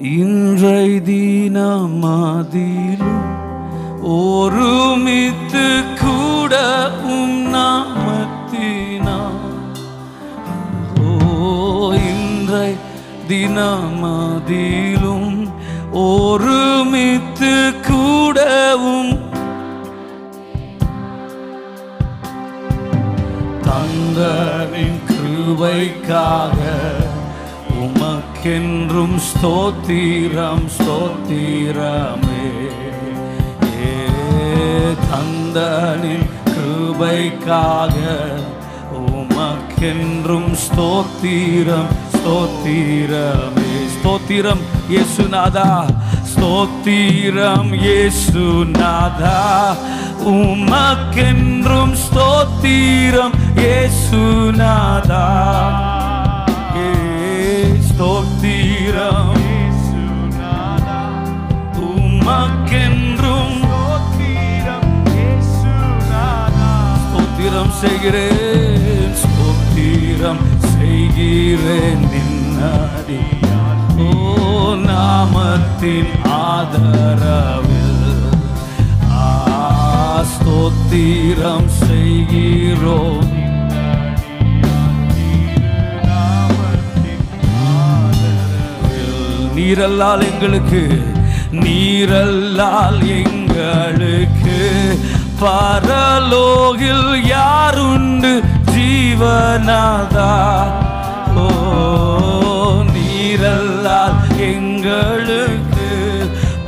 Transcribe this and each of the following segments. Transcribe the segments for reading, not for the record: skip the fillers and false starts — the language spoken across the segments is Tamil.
இன்றை தினமதிலும் ஒருமித்து கூட நாமத்தினால் இன்றை தினமதிலும் ஒருமித்து கூடவும் தந்தரின் கிருபைக்காக உமக்கென்றும் ஸ்தோத்திரம் ஸ்தோத்திரமே. தந்தரின் கிருபைக்காக உமக்கென்றும் ஸ்தோத்திரம் ஸ்தோத்திரமே. ஸ்தோத்திரம் இயேசுநாதா, ஸ்தோத்திரம் இயேசுநாதா, உமக்கென்றும் ஸ்தோத்திரம் இயேசுநாதா. ஸ்தோத்திரம் இயேசுநாதா, உமக்கென்றும் ஸ்தோத்திரம் இயேசுநாதா. ஸ்தோத்திரம் செய்கிறேன், ஸ்தோத்திரம் செய்கிறேன் நின்னடி நாமத்தின் ஆதரவில் ஸ்தோத்திரம் செய்கிறோம். நீரல்லால் எங்களுக்கு, நீரல்லால் எங்களுக்கு பரலோகில் யாருண்டு ஜீவநாதா. ஓ நீரல்லால் எங்களுக்கு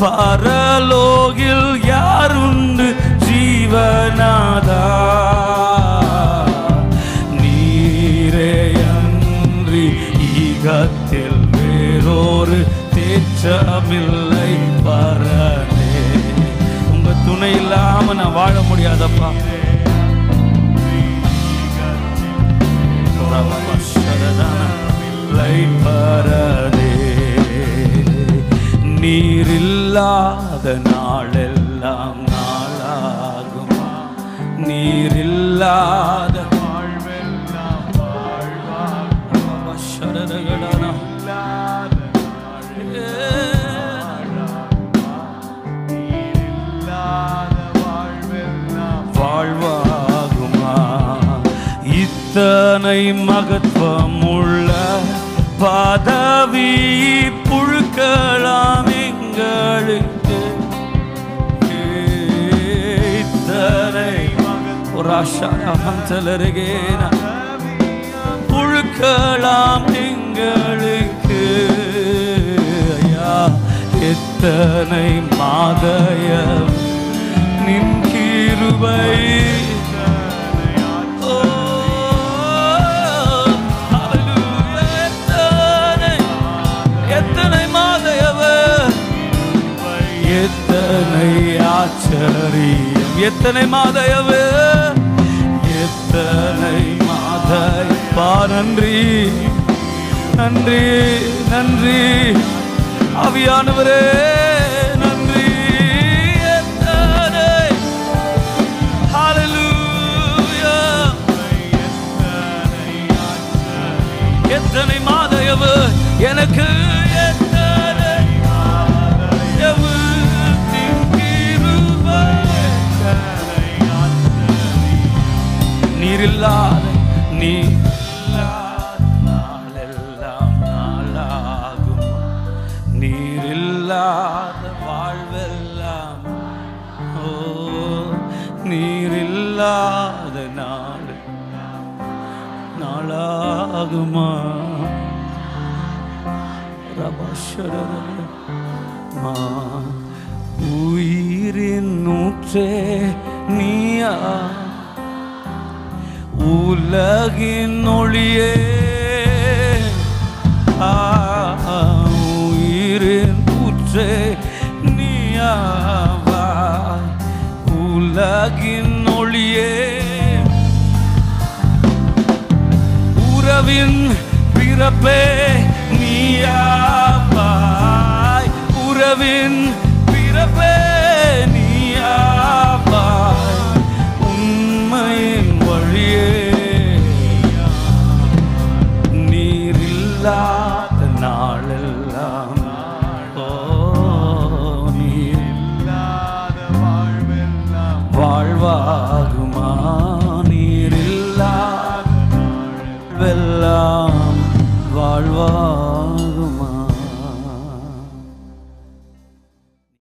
பரலோகில் யாருண்டு ஜீவநாதா. நீரே அன்றி ஈகத்தில் வேறொரு தேற்றமில்லை பரனே. உங்க துணை இல்லாம நான் வாழ முடியாதப்பா. நீரில்லாத நாளெல்லாம் நாளாகுமா, நீரில்லாத வாழ்வெல்லாம் வாழ்வாகுமா. சரதகடானா வாழ்வாகுமா. இத்தனை மகத்துவமுள்ள பதவி புழுக்கலாம் எங்களுக்கு. இத்தனை புழுக்கலாம் எங்களுக்கு. ஐயா எத்தனை மாதயம் நின் கிருபை. எத்தனை ஆச்சரியம், எத்தனை மாதயவு, எத்தனை மாதப்பா. நன்றி நன்றி நன்றி ஆவியானவரே, நன்றி. எத்தனை ஹல்லேலூயா, எத்தனை மாதயவு எனக்கு, எத்தனை மாதயவு நீரில்லாத நாளெல்லாம் நாளாகும். நீரில்லாத வாழ்வெல்லாம் ஓ நீரில்லாத நாள் நாளாகுமா. ரபஷரமா உயிரின் நூற்றே நீயா, உலகின் ஒளியே. உயிரின் ஊற்றே நீயாவா, உலகின் ஒளியே. உறவின் பிறப்பே நீயாவாய், உறவின் பிறப்பே நீயாவாய், உண்மையின் வழியே. நீரில்லாத நாளெல்லாம் வாழ்வாய்.